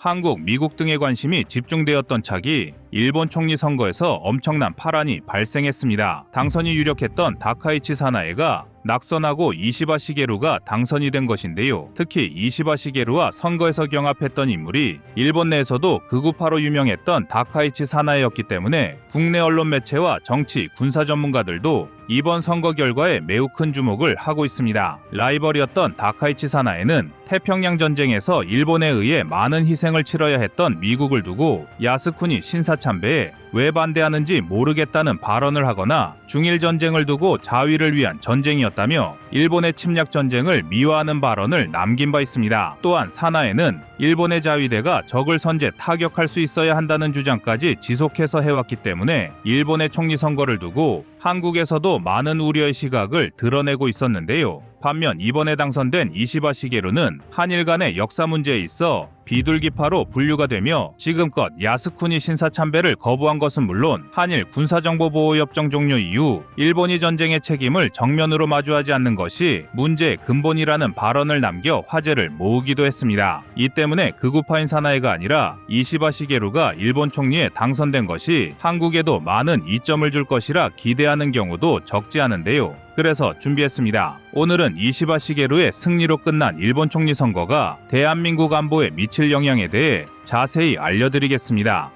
한국, 미국 등의 관심이 집중되었던 차기 일본 총리 선거에서 엄청난 파란이 발생했습니다. 당선이 유력했던 다카이치 사나에가 낙선하고 이시바 시게루가 당선이 된 것인데요. 특히 이시바 시게루와 선거에서 경합했던 인물이 일본 내에서도 극우파로 유명했던 다카이치 사나에였기 때문에 국내 언론 매체와 정치, 군사 전문가들도 이번 선거 결과에 매우 큰 주목을 하고 있습니다. 라이벌이었던 다카이치 사나에는 태평양 전쟁에서 일본에 의해 많은 희생을 치러야 했던 미국을 두고 야스쿠니 신사참배에 왜 반대하는지 모르겠다는 발언을 하거나 중일 전쟁을 두고 자위를 위한 전쟁이었다며 일본의 침략 전쟁을 미화하는 발언을 남긴 바 있습니다. 또한 사나에는 일본의 자위대가 적을 선제 타격할 수 있어야 한다는 주장까지 지속해서 해왔기 때문에 일본의 총리 선거를 두고 한국에서도 많은 우려의 시각을 드러내고 있었는데요. 반면 이번에 당선된 이시바 시게루는 한일 간의 역사 문제에 있어 비둘기파로 분류가 되며 지금껏 야스쿠니 신사참배를 거부한 것은 물론 한일 군사정보보호협정 종료 이후 일본이 전쟁의 책임을 정면으로 마주하지 않는 것이 문제의 근본이라는 발언을 남겨 화제를 모으기도 했습니다. 이 때문에 극우파인 사나이가 아니라 이시바 시게루가 일본 총리에 당선된 것이 한국에도 많은 이점을 줄 것이라 기대하는 경우도 적지 않은데요. 그래서 준비했습니다. 오늘은 이시바 시게루의 승리로 끝난 일본 총리 선거가 대한민국 안보에 미칠 영향에 대해 자세히 알려드리겠습니다.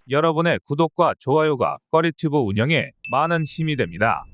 여러분의 구독과 좋아요가 꺼리튜브 운영에 많은 힘이 됩니다.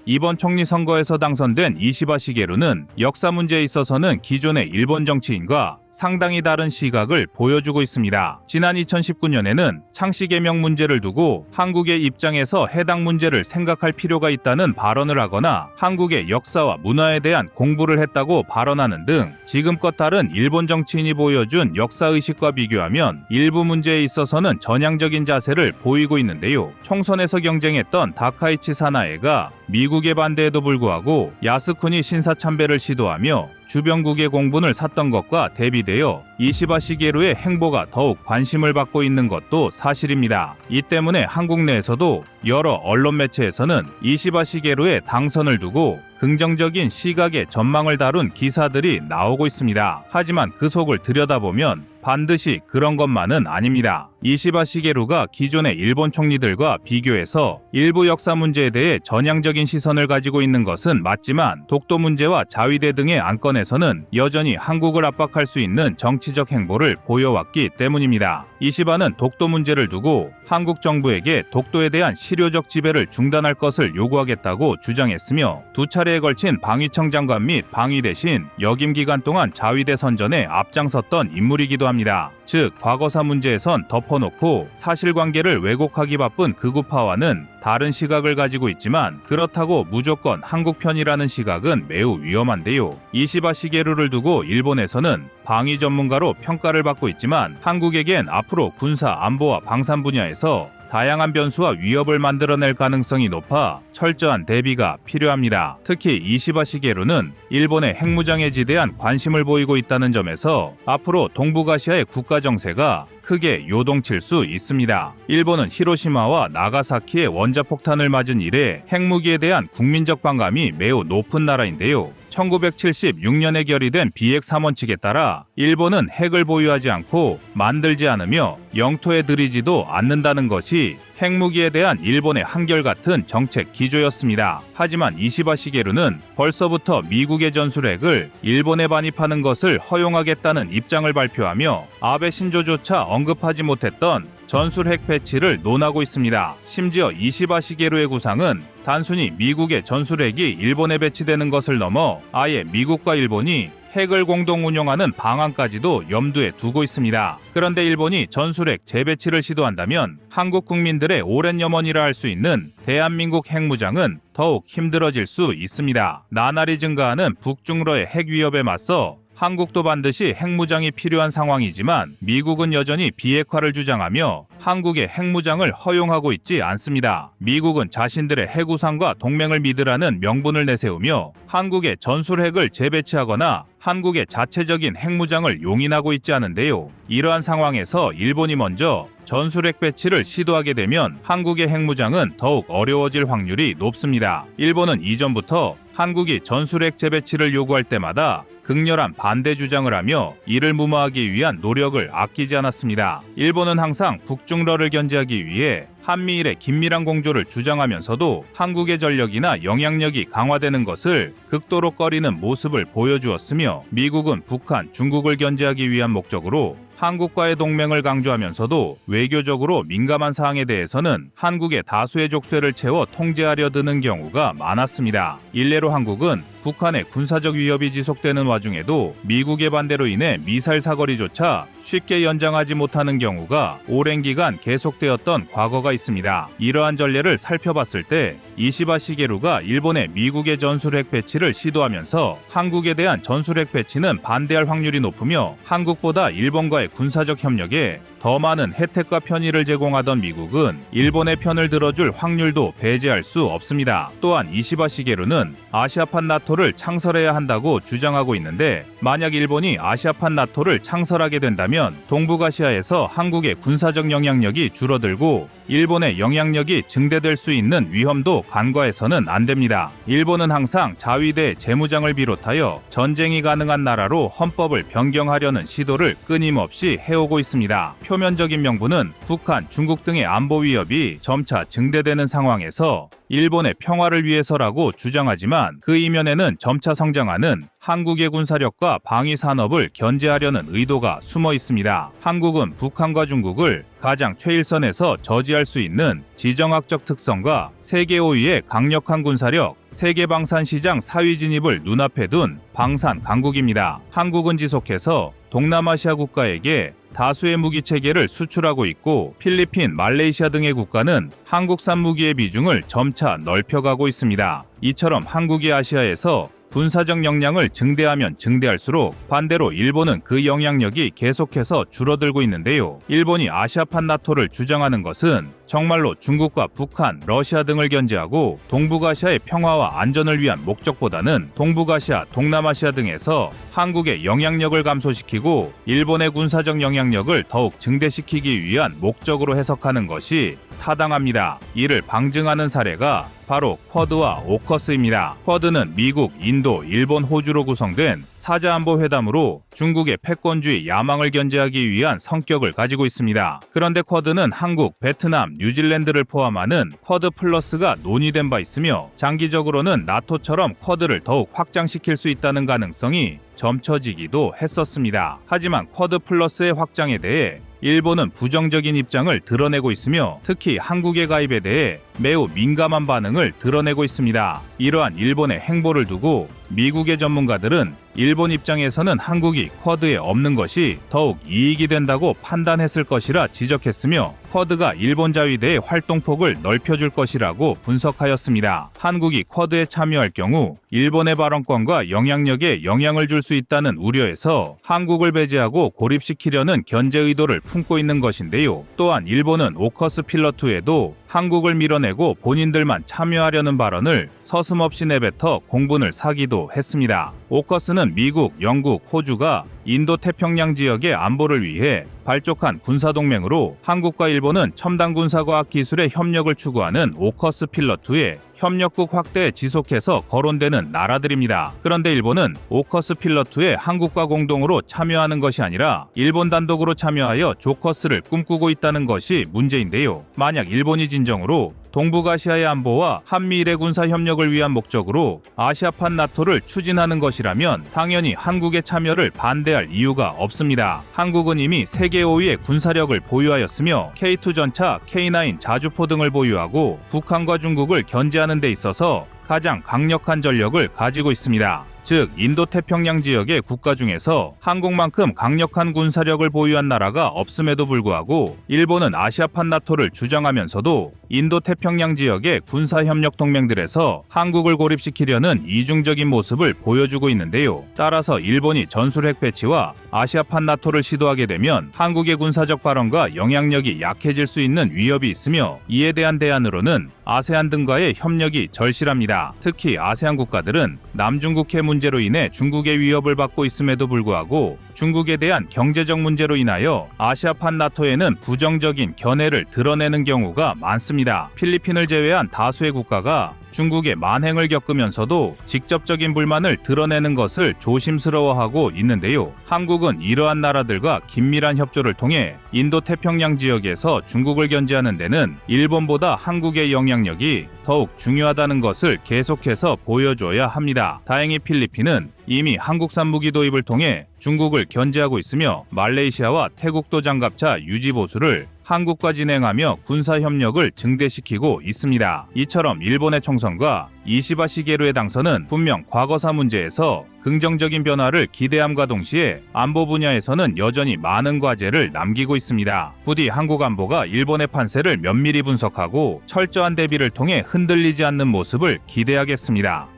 이번 총리 선거에서 당선된 이시바 시게루는 역사 문제에 있어서는 기존의 일본 정치인과 상당히 다른 시각을 보여주고 있습니다. 지난 2019년에는 창씨 개명 문제를 두고 한국의 입장에서 해당 문제를 생각할 필요가 있다는 발언을 하거나 한국의 역사와 문화에 대한 공부를 했다고 발언하는 등 지금껏 다른 일본 정치인이 보여준 역사의식과 비교하면 일부 문제에 있어서는 전향적인 자세를 보이고 있는데요. 총선에서 경쟁했던 다카이치 사나에가 미국의 반대에도 불구하고 야스쿠니 신사참배를 시도하며 주변국의 공분을 샀던 것과 대비되어 이시바 시게루의 행보가 더욱 관심을 받고 있는 것도 사실입니다. 이 때문에 한국 내에서도 여러 언론 매체에서는 이시바 시게루의 당선을 두고 긍정적인 시각의 전망을 다룬 기사들이 나오고 있습니다. 하지만 그 속을 들여다보면 반드시 그런 것만은 아닙니다. 이시바 시게루가 기존의 일본 총리들과 비교해서 일부 역사 문제에 대해 전향적인 시선을 가지고 있는 것은 맞지만 독도 문제와 자위대 등의 안건에서는 여전히 한국을 압박할 수 있는 정치적 행보를 보여왔기 때문입니다. 이시바는 독도 문제를 두고 한국 정부에게 독도에 대한 실효적 지배를 중단할 것을 요구하겠다고 주장했으며 두 차례에 걸친 방위청 장관 및 방위 대신 역임 기간 동안 자위대 선전에 앞장섰던 인물이기도 합니다. 즉 과거사 문제에선 덮어놓고 사실관계를 왜곡하기 바쁜 극우파와는 다른 시각을 가지고 있지만 그렇다고 무조건 한국 편이라는 시각은 매우 위험한데요. 이시바 시게루를 두고 일본에서는 방위 전문가로 평가를 받고 있지만 한국에겐 앞으로 군사, 안보와 방산 분야에서 다양한 변수와 위협을 만들어낼 가능성이 높아 철저한 대비가 필요합니다. 특히 이시바 시게루는 일본의 핵무장에 대한 관심을 보이고 있다는 점에서 앞으로 동북아시아의 국가 정세가 크게 요동칠 수 있습니다. 일본은 히로시마와 나가사키의 원자폭탄을 맞은 이래 핵무기에 대한 국민적 반감이 매우 높은 나라인데요. 1976년에 결의된 비핵3원칙에 따라 일본은 핵을 보유하지 않고 만들지 않으며 영토에 들이지도 않는다는 것이 핵무기에 대한 일본의 한결같은 정책 기조였습니다. 하지만 이시바 시게루는 벌써부터 미국의 전술핵을 일본에 반입하는 것을 허용하겠다는 입장을 발표하며 아베 신조조차 언급하지 못했던 전술핵 배치를 논하고 있습니다. 심지어 이시바 시게루의 구상은 단순히 미국의 전술핵이 일본에 배치되는 것을 넘어 아예 미국과 일본이 핵을 공동 운용하는 방안까지도 염두에 두고 있습니다. 그런데 일본이 전술핵 재배치를 시도한다면 한국 국민들의 오랜 염원이라 할 수 있는 대한민국 핵무장은 더욱 힘들어질 수 있습니다. 나날이 증가하는 북중러의 핵 위협에 맞서 한국도 반드시 핵무장이 필요한 상황이지만 미국은 여전히 비핵화를 주장하며 한국의 핵무장을 허용하고 있지 않습니다. 미국은 자신들의 핵우상과 동맹을 믿으라는 명분을 내세우며 한국의 전술핵을 재배치하거나 한국의 자체적인 핵무장을 용인하고 있지 않은데요. 이러한 상황에서 일본이 먼저 전술핵 배치를 시도하게 되면 한국의 핵무장은 더욱 어려워질 확률이 높습니다. 일본은 이전부터 한국이 전술핵 재배치를 요구할 때마다 극렬한 반대 주장을 하며 이를 무마하기 위한 노력을 아끼지 않았습니다. 일본은 항상 북중러를 견제하기 위해 한미일의 긴밀한 공조를 주장하면서도 한국의 전력이나 영향력이 강화되는 것을 극도로 꺼리는 모습을 보여주었으며, 미국은 북한, 중국을 견제하기 위한 목적으로 한국과의 동맹을 강조하면서도 외교적으로 민감한 사항에 대해서는 한국의 다수의 족쇄를 채워 통제하려 드는 경우가 많았습니다. 일례로 한국은 북한의 군사적 위협이 지속되는 와중에도 미국의 반대로 인해 미사일 사거리조차 쉽게 연장하지 못하는 경우가 오랜 기간 계속되었던 과거가 있습니다. 이러한 전례를 살펴봤을 때 이시바 시게루가 일본의 미국의 전술핵 배치를 시도하면서 한국에 대한 전술핵 배치는 반대할 확률이 높으며, 한국보다 일본과의 군사적 협력에 더 많은 혜택과 편의를 제공하던 미국은 일본의 편을 들어줄 확률도 배제할 수 없습니다. 또한 이시바 시게루는 아시아판 나토를 창설해야 한다고 주장하고 있는데, 만약 일본이 아시아판 나토를 창설하게 된다면 동북아시아에서 한국의 군사적 영향력이 줄어들고 일본의 영향력이 증대될 수 있는 위험도 간과해서는 안 됩니다. 일본은 항상 자위대 재무장을 비롯하여 전쟁이 가능한 나라로 헌법을 변경하려는 시도를 끊임없이 해오고 있습니다. 표면적인 명분은 북한, 중국 등의 안보 위협이 점차 증대되는 상황에서 일본의 평화를 위해서라고 주장하지만, 그 이면에는 점차 성장하는 한국의 군사력과 방위 산업을 견제하려는 의도가 숨어 있습니다. 한국은 북한과 중국을 가장 최일선에서 저지할 수 있는 지정학적 특성과 세계 5위의 강력한 군사력, 세계 방산 시장 4위 진입을 눈앞에 둔 방산 강국입니다. 한국은 지속해서 동남아시아 국가에게 다수의 무기 체계를 수출하고 있고, 필리핀, 말레이시아 등의 국가는 한국산 무기의 비중을 점차 넓혀가고 있습니다. 이처럼 한국이 아시아에서 군사적 역량을 증대하면 증대할수록 반대로 일본은 그 영향력이 계속해서 줄어들고 있는데요. 일본이 아시아판 나토를 주장하는 것은 정말로 중국과 북한, 러시아 등을 견제하고 동북아시아의 평화와 안전을 위한 목적보다는 동북아시아, 동남아시아 등에서 한국의 영향력을 감소시키고 일본의 군사적 영향력을 더욱 증대시키기 위한 목적으로 해석하는 것이 타당합니다. 이를 방증하는 사례가 바로 쿼드와 오커스입니다. 쿼드는 미국, 인도, 일본, 호주로 구성된 사자안보회담으로 중국의 패권주의 야망을 견제하기 위한 성격을 가지고 있습니다. 그런데 쿼드는 한국, 베트남, 뉴질랜드를 포함하는 쿼드 플러스가 논의된 바 있으며, 장기적으로는 나토처럼 쿼드를 더욱 확장시킬 수 있다는 가능성이 점쳐지기도 했었습니다. 하지만 쿼드 플러스의 확장에 대해 일본은 부정적인 입장을 드러내고 있으며, 특히 한국의 가입에 대해 매우 민감한 반응을 드러내고 있습니다. 이러한 일본의 행보를 두고 미국의 전문가들은 일본 입장에서는 한국이 쿼드에 없는 것이 더욱 이익이 된다고 판단했을 것이라 지적했으며, 쿼드가 일본 자위대의 활동폭을 넓혀줄 것이라고 분석하였습니다. 한국이 쿼드에 참여할 경우 일본의 발언권과 영향력에 영향을 줄 수 있다는 우려에서 한국을 배제하고 고립시키려는 견제 의도를 품고 있는 것인데요. 또한 일본은 오커스 필러2에도 한국을 밀어내고 본인들만 참여하려는 발언을 서슴없이 내뱉어 공분을 사기도 했습니다. 오커스는 미국, 영국, 호주가 인도-태평양 지역의 안보를 위해 발족한 군사동맹으로 한국과 일본은 첨단 군사과학 기술의 협력을 추구하는 오커스 필러2에 협력국 확대에 지속해서 거론되는 나라들입니다. 그런데 일본은 오커스 필러2에 한국과 공동으로 참여하는 것이 아니라 일본 단독으로 참여하여 조커스를 꿈꾸고 있다는 것이 문제인데요. 만약 일본이 진정으로 동북아시아의 안보와 한미일의 군사 협력을 위한 목적으로 아시아판 나토를 추진하는 것이라면 당연히 한국의 참여를 반대할 이유가 없습니다. 한국은 이미 세계 5위의 군사력을 보유하였으며 K2 전차, K9 자주포 등을 보유하고 북한과 중국을 견제하는 데 있어서 가장 강력한 전력을 가지고 있습니다. 즉, 인도태평양 지역의 국가 중에서 한국만큼 강력한 군사력을 보유한 나라가 없음에도 불구하고 일본은 아시아판 나토를 주장하면서도 인도태평양 지역의 군사협력 동맹들에서 한국을 고립시키려는 이중적인 모습을 보여주고 있는데요. 따라서 일본이 전술핵 배치와 아시아판 나토를 시도하게 되면 한국의 군사적 발언과 영향력이 약해질 수 있는 위협이 있으며, 이에 대한 대안으로는 아세안 등과의 협력이 절실합니다. 특히 아세안 국가들은 남중국해 문제로 인해 중국의 위협을 받고 있음에도 불구하고 중국에 대한 경제적 문제로 인하여 아시아판 나토에는 부정적인 견해를 드러내는 경우가 많습니다. 필리핀을 제외한 다수의 국가가 중국의 만행을 겪으면서도 직접적인 불만을 드러내는 것을 조심스러워하고 있는데요. 한국은 이러한 나라들과 긴밀한 협조를 통해 인도 태평양 지역에서 중국을 견제하는 데는 일본보다 한국의 영향력이 더욱 중요하다는 것을 계속해서 보여줘야 합니다. 다행히 필리핀은 이미 한국산 무기 도입을 통해 중국을 견제하고 있으며 말레이시아와 태국도 장갑차 유지 보수를 한국과 진행하며 군사협력을 증대시키고 있습니다. 이처럼 일본의 총선과 이시바 시게루의 당선은 분명 과거사 문제에서 긍정적인 변화를 기대함과 동시에 안보 분야에서는 여전히 많은 과제를 남기고 있습니다. 부디 한국 안보가 일본의 판세를 면밀히 분석하고 철저한 대비를 통해 흔들리지 않는 모습을 기대하겠습니다.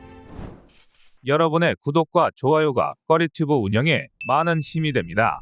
여러분의 구독과 좋아요가 꺼리튜브 운영에 많은 힘이 됩니다.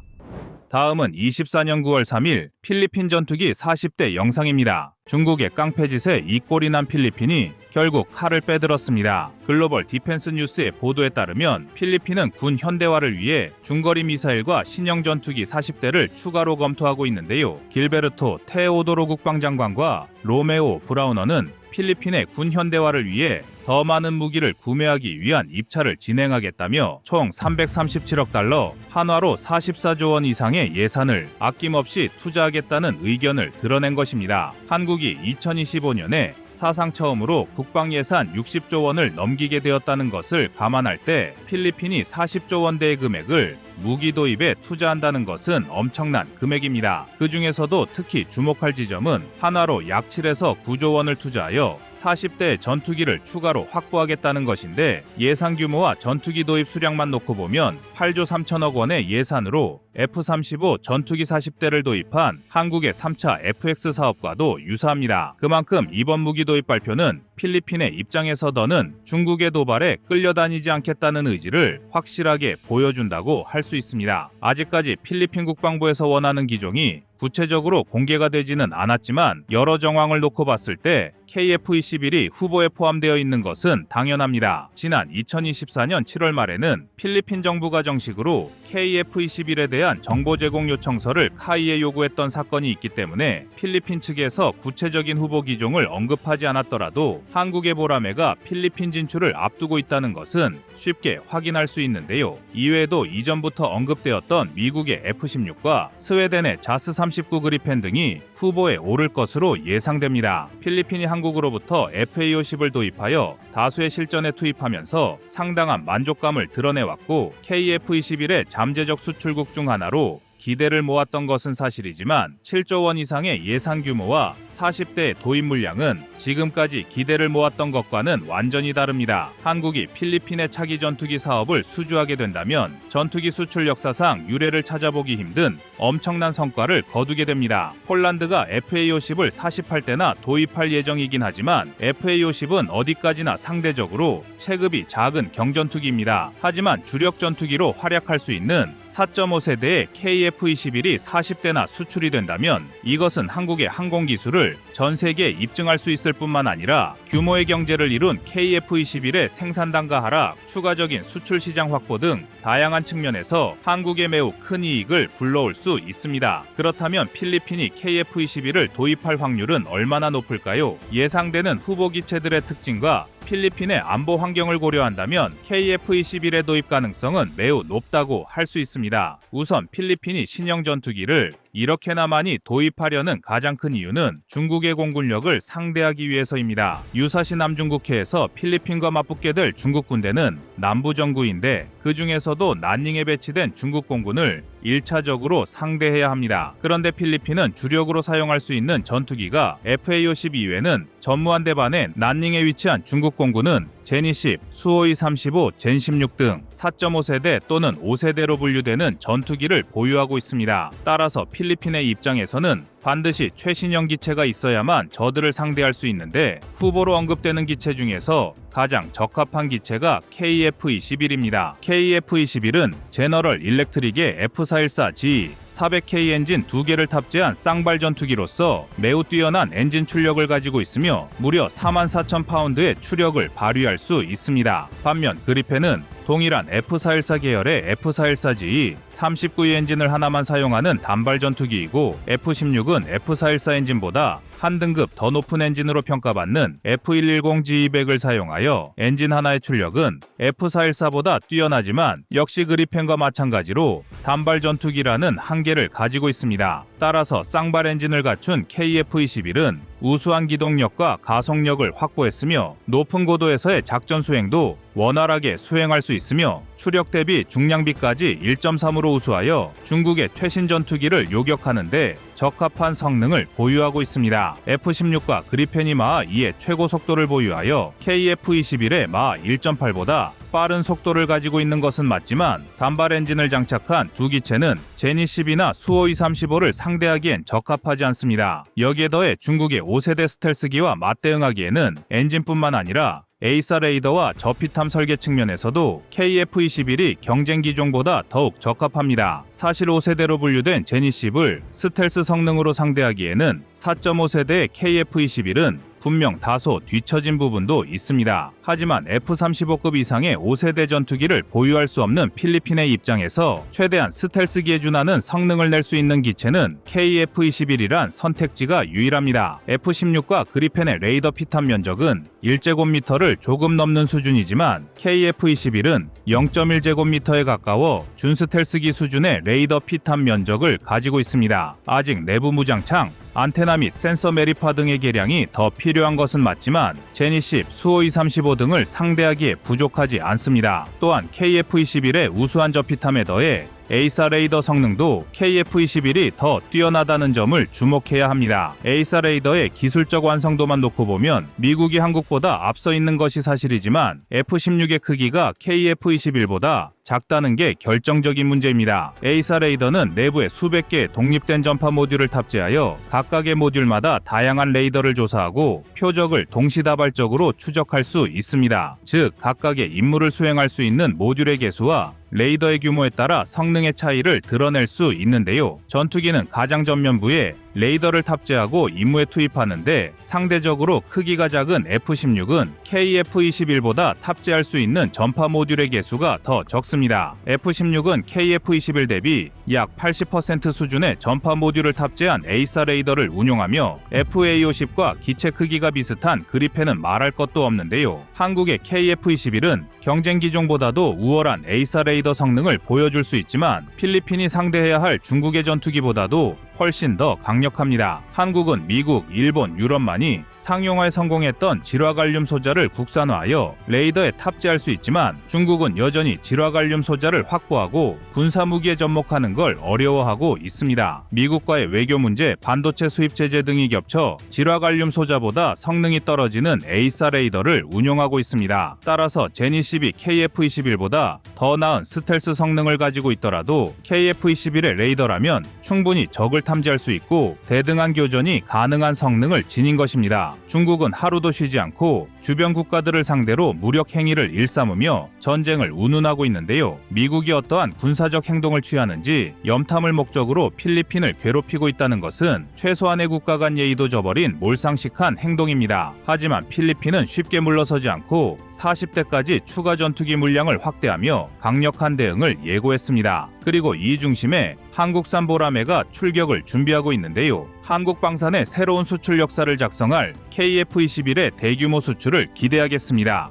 다음은 24년 9월 3일 필리핀 전투기 40대 영상입니다. 중국의 깡패짓에 이 꼴이 난 필리핀이 결국 칼을 빼들었습니다. 글로벌 디펜스 뉴스의 보도에 따르면 필리핀은 군 현대화를 위해 중거리 미사일과 신형 전투기 40대를 추가로 검토하고 있는데요. 길베르토 테오도로 국방장관과 로메오 브라우너는 필리핀의 군 현대화를 위해 더 많은 무기를 구매하기 위한 입찰을 진행하겠다며 총 337억 달러, 한화로 44조 원 이상의 예산을 아낌없이 투자하겠다는 의견을 드러낸 것입니다. 한국이 2025년에 사상 처음으로 국방 예산 60조 원을 넘기게 되었다는 것을 감안할 때 필리핀이 40조 원대의 금액을 무기 도입에 투자한다는 것은 엄청난 금액입니다. 그 중에서도 특히 주목할 지점은 한화로 약 7에서 9조 원을 투자하여 40대 전투기를 추가로 확보하겠다는 것인데 예산 규모와 전투기 도입 수량만 놓고 보면 8조 3천억 원의 예산으로 F-35 전투기 40대를 도입한 한국의 3차 FX 사업과도 유사합니다. 그만큼 이번 무기 도입 발표는 필리핀의 입장에서더는 중국의 도발에 끌려다니지 않겠다는 의지를 확실하게 보여준다고 할 수 있습니다. 아직까지 필리핀 국방부에서 원하는 기종이 구체적으로 공개가 되지는 않았지만 여러 정황을 놓고 봤을 때 KF-21이 후보에 포함되어 있는 것은 당연합니다. 지난 2024년 7월 말에는 필리핀 정부가 정식으로 KF-21에 대한 정보 제공 요청서를 카이에 요구했던 사건이 있기 때문에 필리핀 측에서 구체적인 후보 기종을 언급하지 않았더라도 한국의 보라매가 필리핀 진출을 앞두고 있다는 것은 쉽게 확인할 수 있는데요. 이외에도 이전부터 언급되었던 미국의 F-16과 스웨덴의 자스 39 그리펜 등이 후보에 오를 것으로 예상됩니다. 필리핀이 한국으로부터 FA-50을 도입하여 다수의 실전에 투입하면서 상당한 만족감을 드러내왔고 KF-21의 잠재적 수출국 중 하나로 기대를 모았던 것은 사실이지만 7조 원 이상의 예산 규모와 40대 도입 물량은 지금까지 기대를 모았던 것과는 완전히 다릅니다. 한국이 필리핀의 차기 전투기 사업을 수주하게 된다면 전투기 수출 역사상 유례를 찾아보기 힘든 엄청난 성과를 거두게 됩니다. 폴란드가 FA-50을 48대나 도입할 예정이긴 하지만 FA-50은 어디까지나 상대적으로 체급이 작은 경전투기입니다. 하지만 주력 전투기로 활약할 수 있는 4.5세대의 KF-21이 40대나 수출이 된다면 이것은 한국의 항공 기술을 전 세계에 입증할 수 있을 뿐만 아니라 규모의 경제를 이룬 KF-21의 생산 단가 하락, 추가적인 수출 시장 확보 등 다양한 측면에서 한국에 매우 큰 이익을 불러올 수 있습니다. 그렇다면 필리핀이 KF-21을 도입할 확률은 얼마나 높을까요? 예상되는 후보 기체들의 특징과 필리핀의 안보 환경을 고려한다면 KF-21의 도입 가능성은 매우 높다고 할 수 있습니다. 우선 필리핀이 신형 전투기를 이렇게나 많이 도입하려는 가장 큰 이유는 중국의 공군력을 상대하기 위해서입니다. 유사시 남중국해에서 필리핀과 맞붙게 될 중국 군대는 남부정구인데 그 중에서도 난닝에 배치된 중국 공군을 1차적으로 상대해야 합니다. 그런데 필리핀은 주력으로 사용할 수 있는 전투기가 FA-50 이외에는 전무한 대반에 난닝에 위치한 중국 공군은 제니10, 수호이 35, 젠16 등 4.5세대 또는 5세대로 분류되는 전투기를 보유하고 있습니다. 따라서 필리핀의 입장에서는 반드시 최신형 기체가 있어야만 저들을 상대할 수 있는데 후보로 언급되는 기체 중에서 가장 적합한 기체가 KF-21입니다. KF-21은 제너럴 일렉트릭의 F414G 400K 엔진 2개를 탑재한 쌍발 전투기로서 매우 뛰어난 엔진 출력을 가지고 있으며 무려 44,000파운드의 추력을 발휘할 수 있습니다. 반면 그리펜은 동일한 F414 계열의 F414G 39위 엔진을 하나만 사용하는 단발 전투기이고 F-16은 F414 엔진보다 한 등급 더 높은 엔진으로 평가받는 F110G200을 사용하여 엔진 하나의 출력은 F414보다 뛰어나지만 역시 그리펜과 마찬가지로 단발 전투기라는 한계를 가지고 있습니다. 따라서 쌍발 엔진을 갖춘 KF-21은 우수한 기동력과 가속력을 확보했으며 높은 고도에서의 작전 수행도 원활하게 수행할 수 있으며 추력 대비 중량비까지 1.3으로 우수하여 중국의 최신 전투기를 요격하는 데 적합한 성능을 보유하고 있습니다. F-16과 그리펜이 마하 2의 최고 속도를 보유하여 KF-21의 마하 1.8보다 빠른 속도를 가지고 있는 것은 맞지만 단발 엔진을 장착한 두 기체는 제니10이나 수호이 35를 상대하기엔 적합하지 않습니다. 여기에 더해 중국의 5세대 스텔스기와 맞대응하기에는 엔진뿐만 아니라 에이사 레이더와 저피탐 설계 측면에서도 KF-21이 경쟁 기종보다 더욱 적합합니다. 사실 5세대로 분류된 제니10을 스텔스 성능으로 상대하기에는 4.5세대의 KF-21은 분명 다소 뒤처진 부분도 있습니다. 하지만 F-35급 이상의 5세대 전투기를 보유할 수 없는 필리핀의 입장에서 최대한 스텔스기에 준하는 성능을 낼 수 있는 기체는 KF-21이란 선택지가 유일합니다. F-16과 그리펜의 레이더 피탑 면적은 1제곱미터를 조금 넘는 수준이지만 KF-21은 0.1제곱미터에 가까워 준스텔스기 수준의 레이더 피탑 면적을 가지고 있습니다. 아직 내부 무장창, 안테나 및 센서 매립화 등의 개량이 더 필요한 것은 맞지만 제니10, 수호이 35 등을 상대하기에 부족하지 않습니다. 또한 KF-21의 우수한 저피탐에 더해 에이사 레이더 성능도 KF-21이 더 뛰어나다는 점을 주목해야 합니다. 에이사 레이더의 기술적 완성도만 놓고 보면 미국이 한국보다 앞서 있는 것이 사실이지만 F-16의 크기가 KF-21보다 작다는 게 결정적인 문제입니다. 에이사 레이더는 내부에 수백 개의 독립된 전파 모듈을 탑재하여 각각의 모듈마다 다양한 레이더를 조사하고 표적을 동시다발적으로 추적할 수 있습니다. 즉, 각각의 임무를 수행할 수 있는 모듈의 개수와 레이더의 규모에 따라 성능의 차이를 드러낼 수 있는데요. 전투기는 가장 전면부에 레이더를 탑재하고 임무에 투입하는데 상대적으로 크기가 작은 F-16은 KF-21보다 탑재할 수 있는 전파 모듈의 개수가 더 적습니다. F-16은 KF-21 대비 약 80% 수준의 전파 모듈을 탑재한 에이사 레이더를 운용하며 FA-50과 기체 크기가 비슷한 그리펜은 말할 것도 없는데요. 한국의 KF-21은 경쟁 기종보다도 우월한 에이사 레이더 성능을 보여줄 수 있지만 필리핀이 상대해야 할 중국의 전투기보다도 훨씬 더 강력합니다. 한국은 미국, 일본, 유럽만이 상용화에 성공했던 질화갈륨 소자를 국산화하여 레이더에 탑재할 수 있지만 중국은 여전히 질화갈륨 소자를 확보하고 군사무기에 접목하는 걸 어려워하고 있습니다. 미국과의 외교 문제, 반도체 수입 제재 등이 겹쳐 질화갈륨 소자보다 성능이 떨어지는 에이사 레이더를 운용하고 있습니다. 따라서 제니12 KF-21보다 더 나은 스텔스 성능을 가지고 있더라도 KF-21의 레이더라면 충분히 적을 탐지할 수 있고 대등한 교전이 가능한 성능을 지닌 것입니다. 중국은 하루도 쉬지 않고 주변 국가들을 상대로 무력 행위를 일삼으며 전쟁을 운운하고 있는데요. 미국이 어떠한 군사적 행동을 취하는지 염탐을 목적으로 필리핀을 괴롭히고 있다는 것은 최소한의 국가 간 예의도 저버린 몰상식한 행동입니다. 하지만 필리핀은 쉽게 물러서지 않고 40대까지 추가 전투기 물량을 확대하며 강력한 대응을 예고했습니다. 그리고 이 중심에 한국산 보라매가 출격을 준비하고 있는데요. 한국 방산의 새로운 수출 역사를 작성할 KF-21의 대규모 수출을 기대하겠습니다.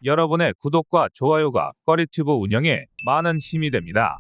여러분의 구독과 좋아요가 꺼리튜브 운영에 많은 힘이 됩니다.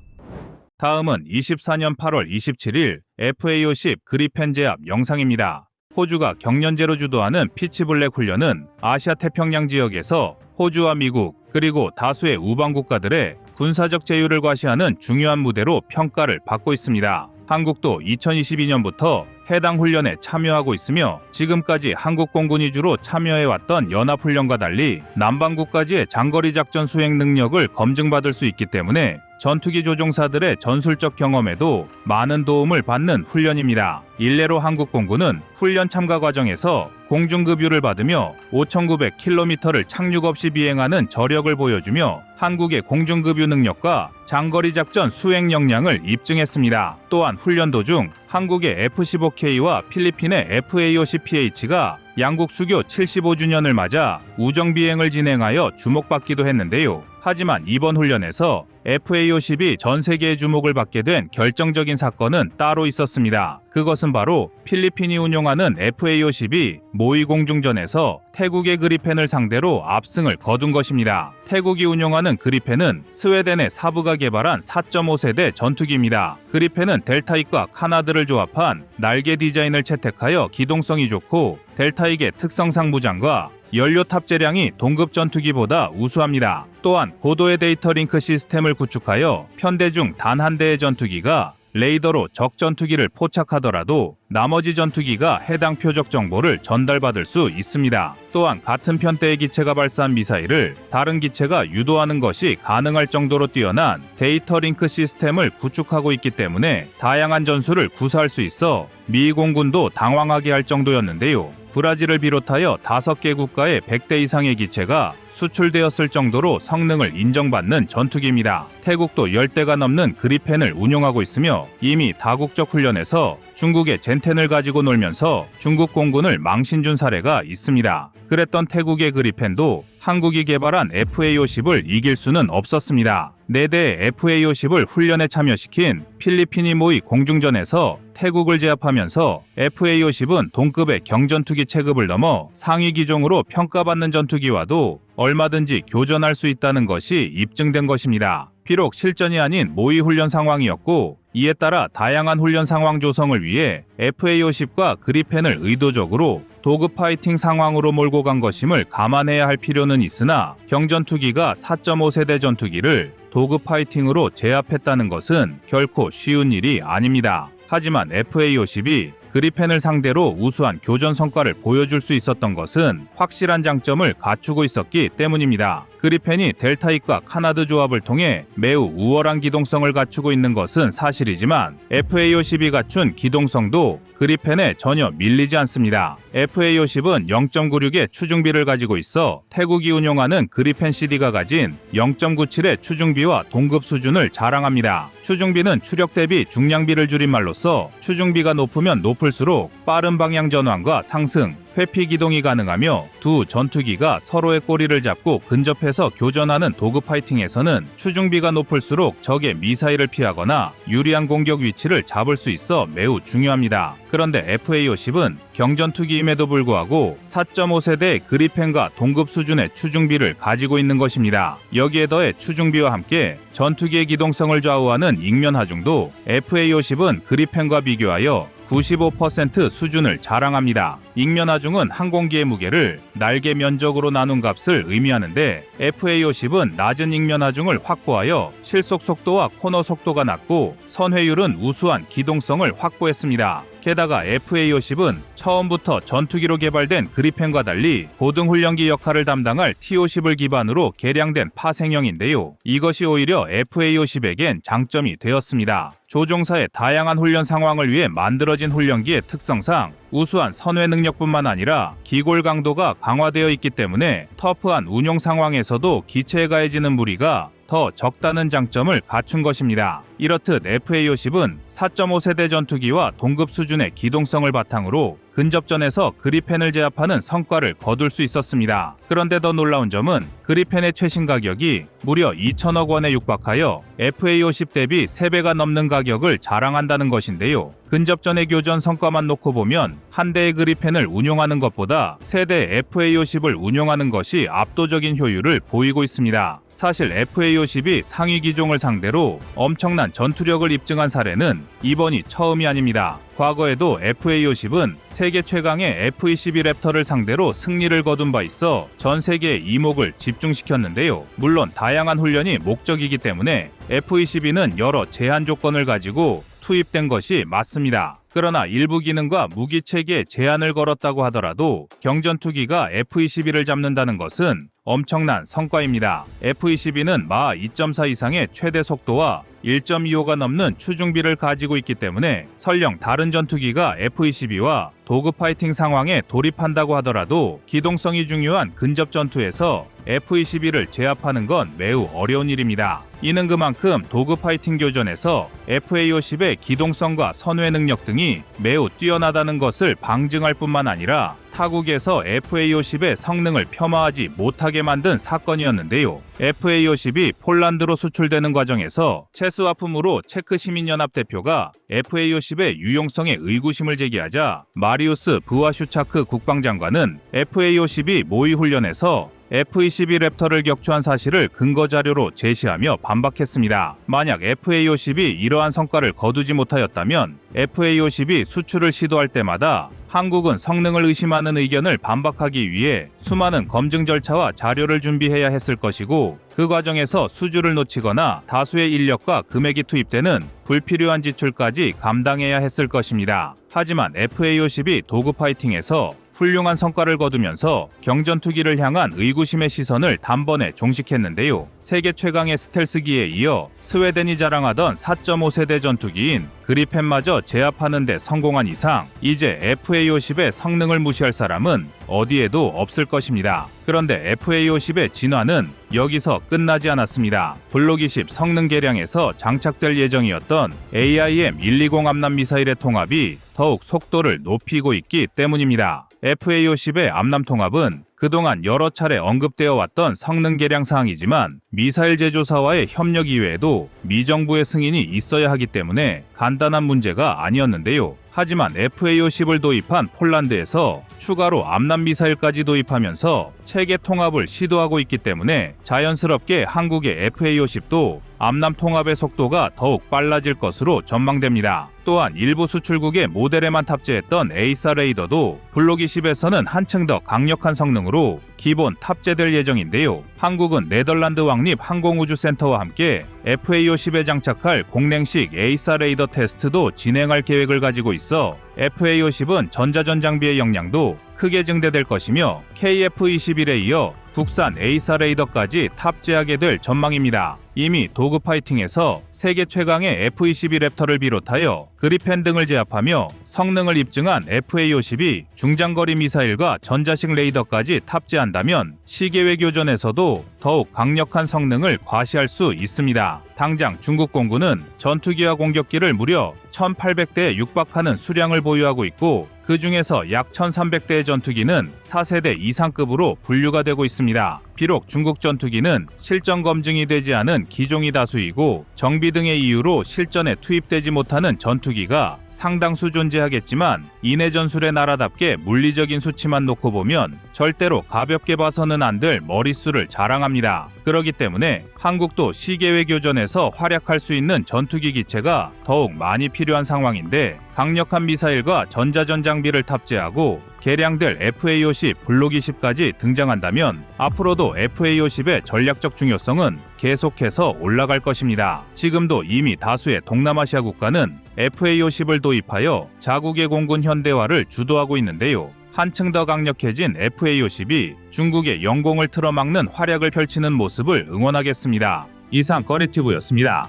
다음은 24년 8월 27일 FA-50 그리펜 제압 영상입니다. 호주가 경련제로 주도하는 피치블랙 훈련은 아시아 태평양 지역에서 호주와 미국 그리고 다수의 우방 국가들의 군사적 제휴를 과시하는 중요한 무대로 평가를 받고 있습니다. 한국도 2022년부터 해당 훈련에 참여하고 있으며 지금까지 한국 공군이 주로 참여해왔던 연합훈련과 달리 남반구까지의 장거리 작전 수행 능력을 검증받을 수 있기 때문에 전투기 조종사들의 전술적 경험에도 많은 도움을 받는 훈련입니다. 일례로 한국 공군은 훈련 참가 과정에서 공중급유를 받으며 5,900km를 착륙 없이 비행하는 저력을 보여주며 한국의 공중급유 능력과 장거리 작전 수행 역량을 입증했습니다. 또한 훈련 도중 한국의 F-15K와 필리핀의 FA-50PH가 양국 수교 75주년을 맞아 우정 비행을 진행하여 주목받기도 했는데요. 하지만 이번 훈련에서 FA-50이 전 세계의 주목을 받게 된 결정적인 사건은 따로 있었습니다. 그것은 바로 필리핀이 운용하는 FA-50이 모의 공중전에서 태국의 그리펜을 상대로 압승을 거둔 것입니다. 태국이 운용하는 그리펜은 스웨덴의 사부가 개발한 4.5세대 전투기입니다. 그리펜은 델타익과 카나드를 조합한 날개 디자인을 채택하여 기동성이 좋고 델타익의 특성상 무장과 연료 탑재량이 동급 전투기보다 우수합니다. 또한 고도의 데이터 링크 시스템을 구축하여 편대 중 단 한 대의 전투기가 레이더로 적 전투기를 포착하더라도 나머지 전투기가 해당 표적 정보를 전달받을 수 있습니다. 또한 같은 편대의 기체가 발사한 미사일을 다른 기체가 유도하는 것이 가능할 정도로 뛰어난 데이터 링크 시스템을 구축하고 있기 때문에 다양한 전술을 구사할 수 있어 미 공군도 당황하게 할 정도였는데요. 브라질을 비롯하여 5개 국가의 100대 이상의 기체가 수출되었을 정도로 성능을 인정받는 전투기입니다. 태국도 10대가 넘는 그리펜을 운용하고 있으며 이미 다국적 훈련에서 중국의 젠텐을 가지고 놀면서 중국 공군을 망신준 사례가 있습니다. 그랬던 태국의 그리펜도 한국이 개발한 FA-50을 이길 수는 없었습니다. 4대의 FA-50을 훈련에 참여시킨 필리핀이 모의 공중전에서 태국을 제압하면서 FA-50은 동급의 경전투기 체급을 넘어 상위 기종으로 평가받는 전투기와도 얼마든지 교전할 수 있다는 것이 입증된 것입니다. 비록 실전이 아닌 모의 훈련 상황이었고 이에 따라 다양한 훈련 상황 조성을 위해 FA-50과 그리펜을 의도적으로 도급 파이팅 상황으로 몰고 간 것임을 감안해야 할 필요는 있으나 경전투기가 4.5세대 전투기를 도급 파이팅으로 제압했다는 것은 결코 쉬운 일이 아닙니다. 하지만 FA-50이 그리펜을 상대로 우수한 교전 성과를 보여줄 수 있었던 것은 확실한 장점을 갖추고 있었기 때문입니다. 그리펜이 델타익과 카나드 조합을 통해 매우 우월한 기동성을 갖추고 있는 것은 사실이지만 FA-50이 갖춘 기동성도 그리펜에 전혀 밀리지 않습니다. FA-50은 0.96의 추중비를 가지고 있어 태국이 운용하는 그리펜 CD가 가진 0.97의 추중비와 동급 수준을 자랑합니다. 추중비는 추력 대비 중량비를 줄인 말로써 추중비가 높으면 높을수록 빠른 방향 전환과 상승, 회피 기동이 가능하며 두 전투기가 서로의 꼬리를 잡고 근접해서 교전하는 도그 파이팅에서는 추중비가 높을수록 적의 미사일을 피하거나 유리한 공격 위치를 잡을 수 있어 매우 중요합니다. 그런데 FA-50은 경전투기임에도 불구하고 4.5세대 그리펜과 동급 수준의 추중비를 가지고 있는 것입니다. 여기에 더해 추중비와 함께 전투기의 기동성을 좌우하는 익면 하중도 FA-50은 그리펜과 비교하여 95% 수준을 자랑합니다. 익면 하중은 항공기의 무게를 날개 면적으로 나눈 값을 의미하는데 FA-50은 낮은 익면 하중을 확보하여 실속 속도와 코너 속도가 낮고 선회율은 우수한 기동성을 확보했습니다. 게다가 FA-50은 처음부터 전투기로 개발된 그리펜과 달리 고등훈련기 역할을 담당할 T-50을 기반으로 개량된 파생형인데요. 이것이 오히려 FA-50에겐 장점이 되었습니다. 조종사의 다양한 훈련 상황을 위해 만들어진 훈련기의 특성상 우수한 선회 능력뿐만 아니라 기골 강도가 강화되어 있기 때문에 터프한 운용 상황에서도 기체에 가해지는 무리가 더 적다는 장점을 갖춘 것입니다. 이렇듯 FA-50은 4.5세대 전투기와 동급 수준의 기동성을 바탕으로 근접전에서 그리펜을 제압하는 성과를 거둘 수 있었습니다. 그런데 더 놀라운 점은 그리펜의 최신 가격이 무려 2천억 원에 육박하여 FA-50 대비 3배가 넘는 가격을 자랑한다는 것인데요. 근접전의 교전 성과만 놓고 보면 한 대의 그리펜을 운용하는 것보다 세대 FA-50을 운용하는 것이 압도적인 효율을 보이고 있습니다. 사실 FA-50이 상위 기종을 상대로 엄청난 전투력을 입증한 사례는 이번이 처음이 아닙니다. 과거에도 FA-50은 세계 최강의 F-22 랩터를 상대로 승리를 거둔 바 있어 전 세계의 이목을 집중시켰는데요. 물론 다양한 훈련이 목적이기 때문에 F-22는 여러 제한 조건을 가지고 투입된 것이 맞습니다. 그러나 일부 기능과 무기 체계에 제한을 걸었다고 하더라도 경전투기가 F-22를 잡는다는 것은 엄청난 성과입니다. F-22는 마 2.4 이상의 최대 속도와 1.25가 넘는 추중비를 가지고 있기 때문에 설령 다른 전투기가 F-22와 도그 파이팅 상황에 돌입한다고 하더라도 기동성이 중요한 근접 전투에서 F-22를 제압하는 건 매우 어려운 일입니다. 이는 그만큼 도그 파이팅 교전에서 FA-50의 기동성과 선회 능력 등이 매우 뛰어나다는 것을 방증할 뿐만 아니라 타국에서 FA-50의 성능을 폄하하지 못하게 만든 사건이었는데요. FA-50이 폴란드로 수출되는 과정에서 체스화품으로 체크 시민연합 대표가 FA-50의 유용성에 의구심을 제기하자 마리우스 브와슈차크 국방장관은 FA-50이 모의훈련에서 F-22 랩터를 격추한 사실을 근거 자료로 제시하며 반박했습니다. 만약 FA-50이 이러한 성과를 거두지 못하였다면 FA-50이 수출을 시도할 때마다 한국은 성능을 의심하는 의견을 반박하기 위해 수많은 검증 절차와 자료를 준비해야 했을 것이고, 그 과정에서 수주를 놓치거나 다수의 인력과 금액이 투입되는 불필요한 지출까지 감당해야 했을 것입니다. 하지만 FA-50이 도그 파이팅에서 훌륭한 성과를 거두면서 경전투기를 향한 의구심의 시선을 단번에 종식했는데요. 세계 최강의 스텔스기에 이어 스웨덴이 자랑하던 4.5세대 전투기인 그리펜마저 제압하는 데 성공한 이상 이제 FA-50의 성능을 무시할 사람은 어디에도 없을 것입니다. 그런데 FA-50의 진화는 여기서 끝나지 않았습니다. 블록 20 성능 개량에서 장착될 예정이었던 AIM-120 암람 미사일의 통합이 더욱 속도를 높이고 있기 때문입니다. FA-50의 암람 통합은 그동안 여러 차례 언급되어 왔던 성능 개량 사항이지만 미사일 제조사와의 협력 이외에도 미정부의 승인이 있어야 하기 때문에 간단한 문제가 아니었는데요. 하지만 FA-50을 도입한 폴란드에서 추가로 암람 미사일까지 도입하면서 체계 통합을 시도하고 있기 때문에 자연스럽게 한국의 FA-50도 암람 통합의 속도가 더욱 빨라질 것으로 전망됩니다. 또한 일부 수출국의 모델에만 탑재했던 에이사 레이더도 블록 20에서는 한층 더 강력한 성능으로 기본 탑재될 예정인데요. 한국은 네덜란드 왕립 항공우주센터와 함께 FA-50에 장착할 공랭식 에이사 레이더 테스트도 진행할 계획을 가지고 있어 FA-50은 전자전 장비의 역량도 크게 증대될 것이며 KF-21에 이어 국산 에이사 레이더까지 탑재하게 될 전망입니다. 이미 도그 파이팅에서 세계 최강의 F-22 랩터를 비롯하여 그리펜 등을 제압하며 성능을 입증한 FA-50이 중장거리 미사일과 전자식 레이더까지 탑재한다면 시계외 교전에서도 더욱 강력한 성능을 과시할 수 있습니다. 당장 중국 공군은 전투기와 공격기를 무려 1,800대에 육박하는 수량을 보유하고 있고, 그 중에서 약 1,300대의 전투기는 4세대 이상급으로 분류가 되고 있습니다. 비록 중국 전투기는 실전 검증이 되지 않은 기종이 다수이고 정비 등의 이유로 실전에 투입되지 못하는 전투기가 상당수 존재하겠지만 인해 전술의 나라답게 물리적인 수치만 놓고 보면 절대로 가볍게 봐서는 안 될 머릿수를 자랑합니다. 그렇기 때문에 한국도 시계외 교전에서 활약할 수 있는 전투기 기체가 더욱 많이 필요한 상황인데, 강력한 미사일과 전자전 장비를 탑재하고 개량될 FA-50 블록 20까지 등장한다면 앞으로도 FA-50의 전략적 중요성은 계속해서 올라갈 것입니다. 지금도 이미 다수의 동남아시아 국가는 FA-50을 도입하여 자국의 공군 현대화를 주도하고 있는데요. 한층 더 강력해진 FA-50이 중국의 영공을 틀어막는 활약을 펼치는 모습을 응원하겠습니다. 이상 꺼리튜브였습니다.